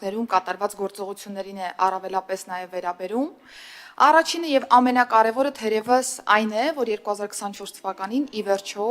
շրջանակներում կատարված գործողություններին է առավելապես նաև վերաբերում։ Առաջինը եւ ամենակարևորը թերևս այն է, որ 2024 թվականին ի վերջո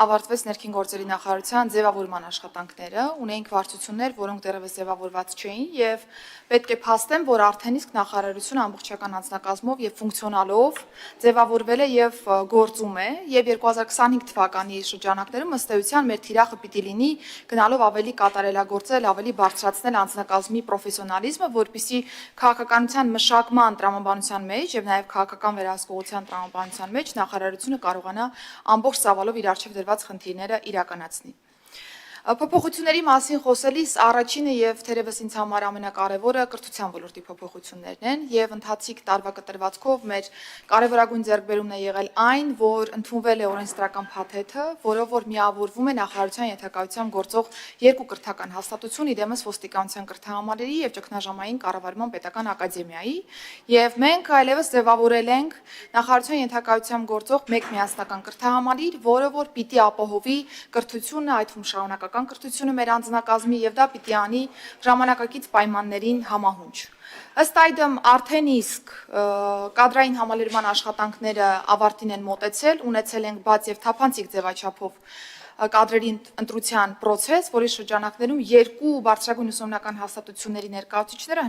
ավարտվեց ներքին գործերի նախարարության ձևավորման աշխատանքները, ունեինք վարչություններ, որոնք դեռևս ձևավորված չէին եւ պետք է փաստեմ, որ արդեն իսկ նախարարությունը ամբողջական անձնակազմով եւ ֆունկցիոնալով ձևավորվել է եւ գործում է եւ 2025 թվականի շրջանակներում ըստ էության մեր թիրախը պիտի լինի գնալով ավելի կատարելագործել, ավելի բարձրացնել անձնակազմի պրոֆեսիոնալիզմը, որպեսզի քաղաքականության մշակման տրամաբանության մեջ եւ նաեւ քաղաքական վերահսկողության տրամաբանության մեջ նախարարությունը կարողանա ամբողջ ծավալով իր արժեվ դրված խնդիրները իրականացնի։ Փոփոխությունների մասին խոսելիս առաջինը եւ թերևս ինձ համար ամենակարևորը կրթության ոլորտի փոփոխություններն են եւ ընթացիկ տարվա կտրվածքով մեր կարևորագույն ձեռքբերումն է եղել այն, որ ընդունվել է օրենսդրական փաթեթը, որով որ միավորվում է նախարարության ենթակայությամբ գործող երկու կրթական հաստատություն, իդեմս ոստիկանության կրթահամալիրի եւ ճգնաժամային կառավարման պետական ակադեմիայի, եւ մենք այլևս ձևավորել ենք նախարարության ենթակայությամբ գործող մեկ միասնական կրթահամալիր, որը որ պիտի ապահովի կրթությունը, այդ թվում շարունակական կրթությունը մեր անձնակազմի եւ դա պիտի անի ժամանակակից պայմաններին համահունչ։ Ըստ այդմ արդեն իսկ կադրային համալրման աշխատանքները ավարտին են մոտեցել, ունեցել ենք բաց եւ թափանցիկ ձևաչափով կադրերի ընտրության process, որի շրջանակներում երկու բարձրագույն ուսումնական հաստատությունների ներկայացուցիչները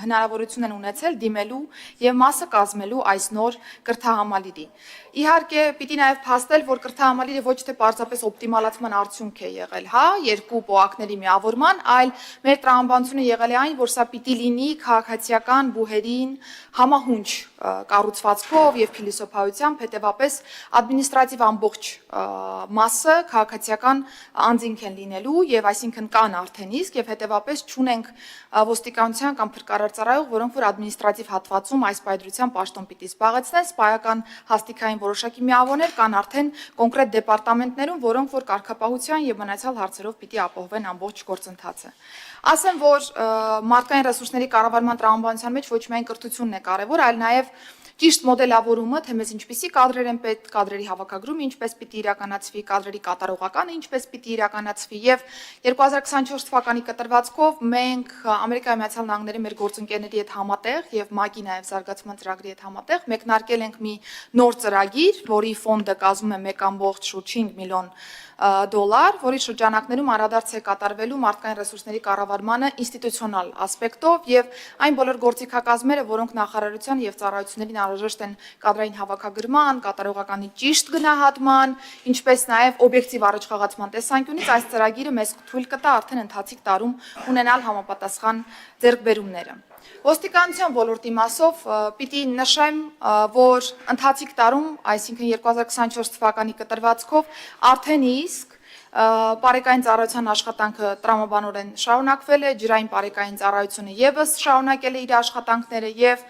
հնարավորություն են ունեցել դիմելու եւ մասը կազմելու այս նոր կրթահամալիրի։ Իհարկե, պիտի նաև փաստել, որ կրթահամալիրը ոչ թե պարզապես օպտիմալացման արդյունք է եղել, հա, երկու պոակների միավորման, այլ մեր տրամաբանությունը եղել է այն, որ սա պիտի լինի քաղաքացիական բուհերին համահունչ կառուցվածքով եւ փիլիսոփայությամբ, հետեւապես ադմինիստրատիվ ամբողջ մասը քաղաքացիական անձինք են լինելու եւ այսինքն կան արդեն իսկ եւ հետեւապես չունենք ոստիկանության կամ փրկարար ծառայող, որոնք որ ադմինիստրատիվ հատվածում այս պայծրության պաշտոն պիտի զբաղեցնեն, սպայական հաստիկային որոշակի միավորներ կան արդեն կոնկրետ դեպարտամենտներում, որոնք որ կարգապահության եւ մնացյալ հարցերով պիտի ապահովեն ամբողջ գործընթացը։ Ասեմ, որ մարդկային ռեսուրսների կառավարման տրամաբանության մեջ ոչ միայն կրթությունն է կարևոր, այլ նաեւ ճիշտ մոդելավորումը, թե մեզ ինչպիսի կադրեր են պետք, կադրերի հավաքագրումը ինչպես պիտի իրականացվի, կադրերի կատարողականը ինչպես պիտի իրականացվի եւ 2024 թվականի կտրվածքով մենք Ամերիկայի Միացյալ Նահանգների մեր գործընկերների հետ համատեղ եւ ՄԱԿ-ի նաեւ զարգացման ծրագրի հետ համատեղ մեկնարկել ենք մի նոր ծրագիր, որի ֆոնդը կազմում է 1.5 միլիոն դոլար, որի շրջանակներում անդրադարձ է կատարվելու մարդկային ռեսուրսների կառավարմանը ինստիտուցիոնալ ասպեկտով եւ այն բոլոր գործիքակազմերը, որոնք նախարարության եւ ծառայություններին անհրաժեշտ են կադրային հավաքագրման, կատարողականի ճիշտ գնահատման, ինչպես նաեւ օբյեկտիվ առաջխաղացման տեսանկյունից այս ծրագիրը մեզ թույլ կտա արդեն ընթացիկ տարում ունենալ համապատասխան ձեռքբերումները։ Ոստիկանության ոլորտի մասով պիտի նշեմ, որ ընթացիկ տարում, այսինքն 2024 թվականի կտրվածքով արդեն իսկ Պարեկային ծառայության աշխատանքը տրամաբանորեն շարունակվել է, ջրային պարեկային ծառայությունը եւս շարունակել է իր աշխատանքները եւ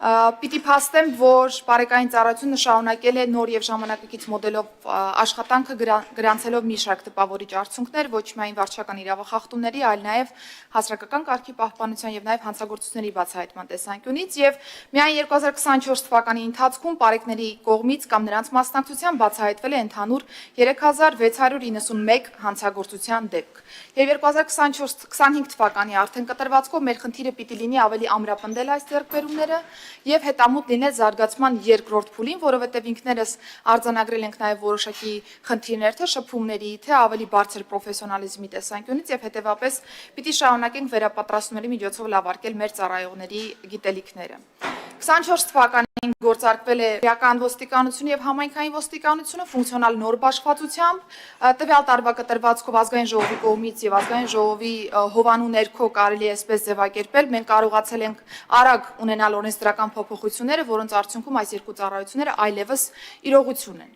պիտի փաստեմ, որ պարեկային ծառայությունը շարունակել է նոր եւ ժամանակակից մոդելով աշխատանքը գրանցելով մի շարք տպավորիչ արդյունքներ, ոչ միայն վարչական իրավախախտումների, այլ նաեւ հասարակական կարգի պահպանության եւ նաեւ հանցագործությունների բացահայտման տեսանկյունից եւ միայն 2024 թվականի ընթացքում պարեկների կողմից կամ նրանց մասնակցությամբ բացահայտվել է ընդհանուր 3691 հանցագործության դեպք։ Եվ 2024-25 թվականի արդեն կտրվածքով մեր խնդիրը պիտի լինի ավելի ամրապնդել այս ձեռքբերումները եւ հետամուտ լինել զարգացման երկրորդ փուլին, որովհետեւ ինքներս արձանագրել ենք նաեւ որոշակի խնդիրներ, թե շփումների, թե ավելի բարձր պրոֆեսիոնալիզմի տեսանկյունից եւ հետեւապես պիտի շարունակենք վերապատրաստումների միջոցով լավարկել մեր ծառայողների գիտելիքները։ 24 թվականին գործարկվել է իրական ոստիկանությունը եւ համայնքային ոստիկանությունը ֆունկցիոնալ նոր բաշխվածությամբ, տվյալ տարվա կտրվածքով ազգային ժողովի կողմից եւ ազգային ժողովի հովանու ներքո կարելի է այսպես ձևակերպել, մենք կարողացել ենք արագ ունենալ օրենսդրական փոփոխությունները, որոնց արդյունքում այս երկու ծառայությունները այլևս իրողություն են։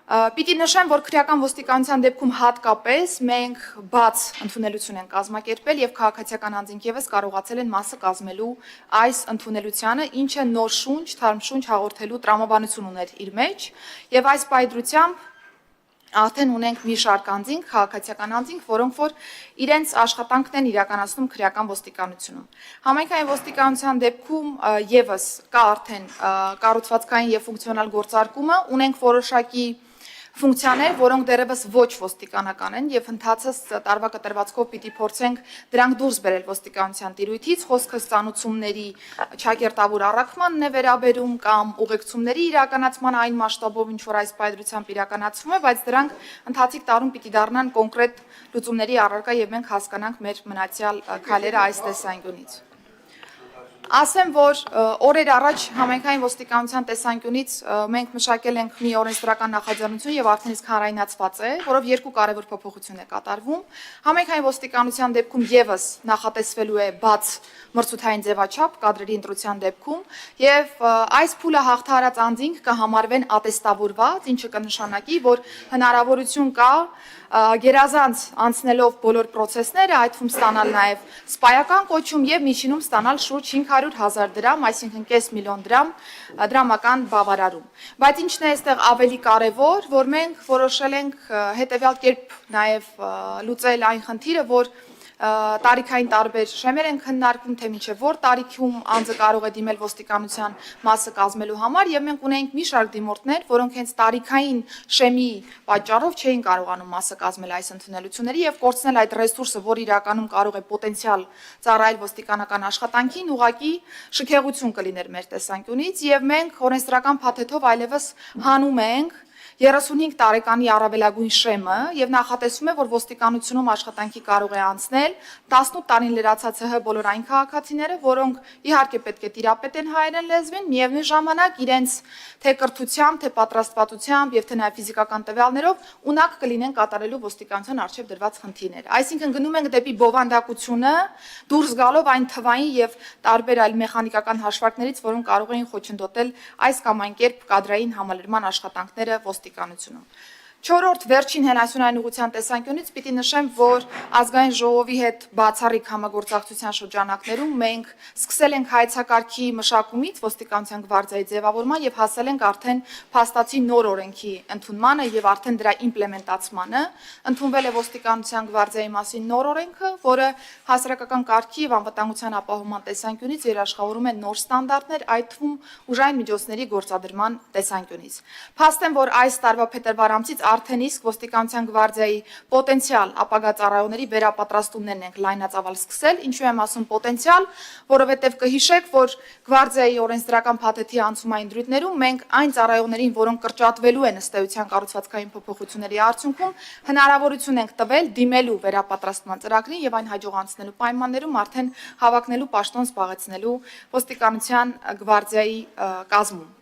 Պիտի նշեմ, որ քրեական ոստիկանության դեպքում հատկապես մենք բաց ընդունելություն են կազմակերպել եւ քաղաքացիական անձինք եւս կարողացել են մասը կազմելու այս ընդունելությանը, ինչը նոր շունչ, թարմ շունչ հաղորդելու տրամաբանություն ուներ իր մեջ եւ այս պայծրությամբ արդեն ունենք մի շարք անձինք, քաղաքացիական անձինք, որոնք որ իրենց աշխատանքն են իրականացնում քրեական ոստիկանությունում։ Համայնքային ոստիկանության դեպքում եւս կա արդեն կառուցվածքային եւ ֆունկցիոնալ գործարկումը, ունենք որոշակի ֆունկցիաներ, որոնք դեռևս ոչ ոստիկանական են եւ ընթացած տարվա կտրվածքով պիտի փորձենք դրանք դուրս բերել ոստիկանության տիրույթից, խոսքը ստանուցումների ճակերտավոր առաքմանն է վերաբերում կամ ուղեկցումների իրականացման այն մասշտաբով, ինչ որ այս պայծրությամբ իրականացվում է, բայց դրանք ընթացիկ տարում պիտի դառնան կոնկրետ լուծումների առարկա եւ մենք հասկանանք մեր մնացյալ քայլերը այս տեսանկյունից։ Ասեմ, որ օրեր առաջ համայնքային ոստիկանության տեսանկյունից մենք մշակել ենք մի օրենսդրական նախաձեռնություն եւ արդեն իսկ հանրայնացված է, որով երկու կարևոր փոփոխություն է կատարվում։ Համայնքային ոստիկանության դեպքում եւս նախատեսվելու է բաց մրցութային ձևաչափ կադրերի ընտրության դեպքում եւ այս փուլը հաղթահարած անձինք կհամարվեն ատեստավորված, ինչը կնշանակի, որ հնարավորություն կա գերազանց անցնելով բոլոր process-ները, այդ թվում ստանալ նաև սպայական կոչում եւ միջինում ստանալ շուրջ 500,000 դրամ, այսինքն կես միլիոն դրամ դրամական բավարարում։ Բայց ինչն է այստեղ ավելի կարևոր, որ մենք որոշել ենք հետեւյալ կերպ նաև լուծել այն խնդիրը, որ տարիքային տարբեր շեմեր են քննարկվում, թե մինչև որ տարիքում անձը կարող է դիմել ոստիկանության մասը կազմելու համար եւ մենք ունենք մի շարք դիմորդներ, որոնք հենց տարիքային շեմի պատճառով չէին կարողանում մասը կազմել այս ընդունելությունների եւ կորցնել այդ ռեսուրսը, որ իրականում կարող է պոտենցիալ ծառայել ոստիկանական աշխատանքին, ուղղակի շքեղություն կլիներ մեր տեսանկյունից եւ մենք օրենսդրական փաթեթով այլևս հանում ենք 35 տարեկանի առավելագույն շեմը եւ նախատեսվում է, որ ոստիկանությունում աշխատանքի կարող է անցնել 18 տարին լրացած ՀՀ բոլոր այն քաղաքացիները, որոնք իհարկե պետք է տիրապետեն հայերեն լեզվին, միևնույն ժամանակ իրենց թե կրթությամբ, թե պատրաստվածությամբ եւ թե նաեւ ֆիզիկական տվյալներով ունակ կլինեն կատարելու ոստիկանության արժեվ դրված խնդիրներ։ Այսինքն գնում ենք դեպի բովանդակությունը, դուրս գալով այն թվային եւ տարբեր այլ մեխանիկական հաշվարկներից, որոնք կարող էին խոչընդոտել այս կամ այն կերպ կադրային համալրման աշխատանքները ոստիկանությունում։ Չորրորդ վերջին հենասյունային ուղղության տեսանկյունից պիտի նշեմ, որ ազգային ժողովի հետ բացառիկ համագործակցության շրջանակներում մենք սկսել ենք հայեցակարգի մշակումից ոստիկանության գվարդիայի ձևավորման եւ հասել ենք արդեն փաստացի նոր օրենքի ընդունմանը եւ արդեն դրա իմպլեմենտացմանը։ Ընդունվել է ոստիկանության գվարդիայի մասին նոր օրենքը, որը հասարակական կարգի եւ անվտանգության ապահովման տեսանկյունից երաշխավորում է նոր ստանդարտներ, այդ թվում ուժային միջոցների գործադրման տեսանկյունից։ Փաստեմ, որ այս տարվա փետրվար ամսից արդեն իսկ ոստիկանության գվարդիայի պոտենցիալ ապագա ծառայողների վերապատրաստումներն ենք լայնածավալ սկսել, ինչու եմ ասում պոտենցիալ, որովհետև կհիշեք, որ գվարդիայի օրենսդրական փաթեթի անցումային դրույթներում մենք այն ծառայողներին, որոնք կրճատվելու են ըստ էության կառուցվածքային փոփոխությունների արդյունքում, հնարավորություն ենք տվել դիմելու վերապատրաստման ծրագրին եւ այն հաջողանցնելու պայմաններում արդեն հավակնելու պաշտոն զբաղեցնելու ոստիկանության գվարդիայի կազմում։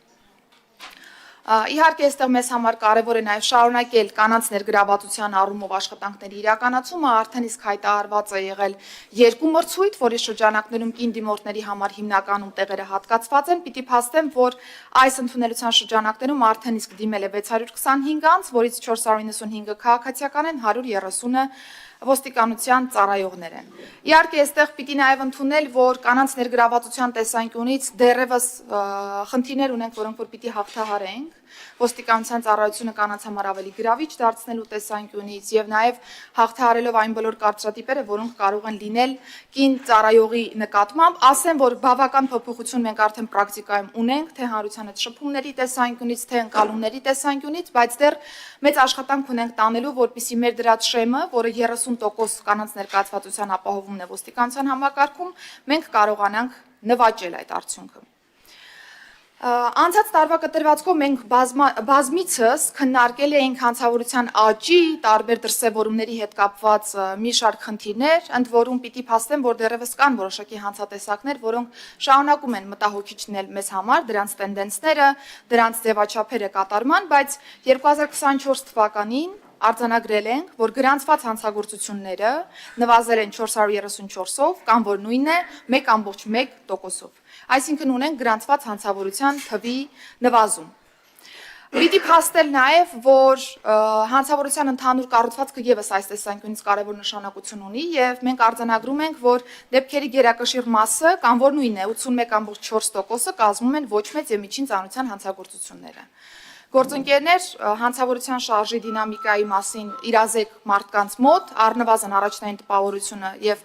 Իհարկե, այստեղ մեզ համար կարևոր է նաև շարունակել կանանց ներգրավվածության առումով աշխատանքների իրականացումը, արդեն իսկ հայտարարված է եղել երկու մրցույթ, որի շրջանակներում կին դիմորդների համար հիմնականում տեղերը հատկացված են, պիտի փաստեմ, որ այս ընդունելության շրջանակներում արդեն իսկ դիմել է 625 անձ, որից 495-ը քաղաքացիական են, 130-ը ոստիկանության ծառայողներ են։ Իհարկե, այստեղ պիտի նաև ընդունել, որ կանանց ներգրավվածության տեսանկյունից դեռևս խնդիրներ ունենք, որոնք որ պիտի հաղթահարենք, ոստիկանության ծառայությունը կանանց համար ավելի գրավիչ դարձնելու տեսանկյունից եւ նաեւ հաղթահարելով այն բոլոր կարծրատիպերը, որոնք կարող են լինել կին ծառայողի նկատմամբ, ասեմ, որ բավական փոփոխություն մենք արդեն պրակտիկայում ունենք, թե հանրության հետ շփումների տեսանկյունից, թե ընկալումների տեսանկյունից, բայց դեռ մեծ աշխատանք ունենք տանելու, որպեսզի մեր դրած շեմը, որը 30% կանանց ներկայացվածության ապահովումն է ոստիկանության համակարգում, մենք կարողանանք նվաճել այդ արդյունքը։ Անցած տարվա կտրվածքով մենք բազմիցս քննարկել էինք հանցավորության աճի, տարբեր դրսևորումների հետ կապված մի շարք խնդիրներ, ընդ որում պիտի փաստեմ, որ դեռևս կան որոշակի հանցատեսակներ, որոնք շարունակում են մտահոգիչ լինել մեզ համար, դրանց տենդենսները, դրանց ձևաչափերը կատարման, բայց 2024 թվականին արձանագրել ենք, որ գրանցված հանցագործությունները նվազել են 434-ով, կամ որ նույնն է 1.1%-ով։ Այսինքն ունենք գրանցված հանցավորության թվի նվազում։ Պիտի փաստել նաև, որ հանցավորության ընդհանուր կառուցվածքը եւս այս տեսանկյունից կարևոր նշանակություն ունի եւ մենք արձանագրում ենք, որ դեպքերի գերակշիռ մասը, կամ որ նույնն է 81.4%-ը կազմում են ոչ մեծ եւ միջին ծանրության հանցագործությունները։ Գործընկերներ հանցավորության շարժի դինամիկայի մասին իրազեկ մարդկանց մոտ առնվազն առաջնային տպավորությունը եւ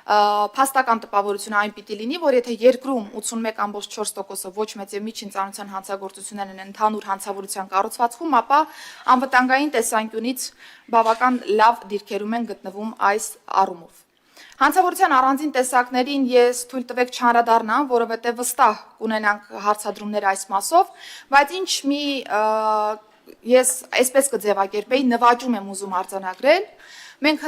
Փաստական տպավորությունը այն պիտի լինի, որ եթե երկրում 81.4%-ը ոչ մեծ եւ միջին ծանրության հանցագործություններ են ընդհանուր հանցավորության կառուցվածքում, ապա անվտանգային տեսանկյունից բավական լավ դիրքերում են գտնվում այս առումով։ Հանցավորության առանձին տեսակներին ես թույլ տվեք չանդրադառնամ, որովհետեւ վստահ կունենանք հարցադրումներ այս մասով, բայց ինչ մի ես այսպես կձևակերպեի, նվաճում եմ ուզում արձանագրել, մենք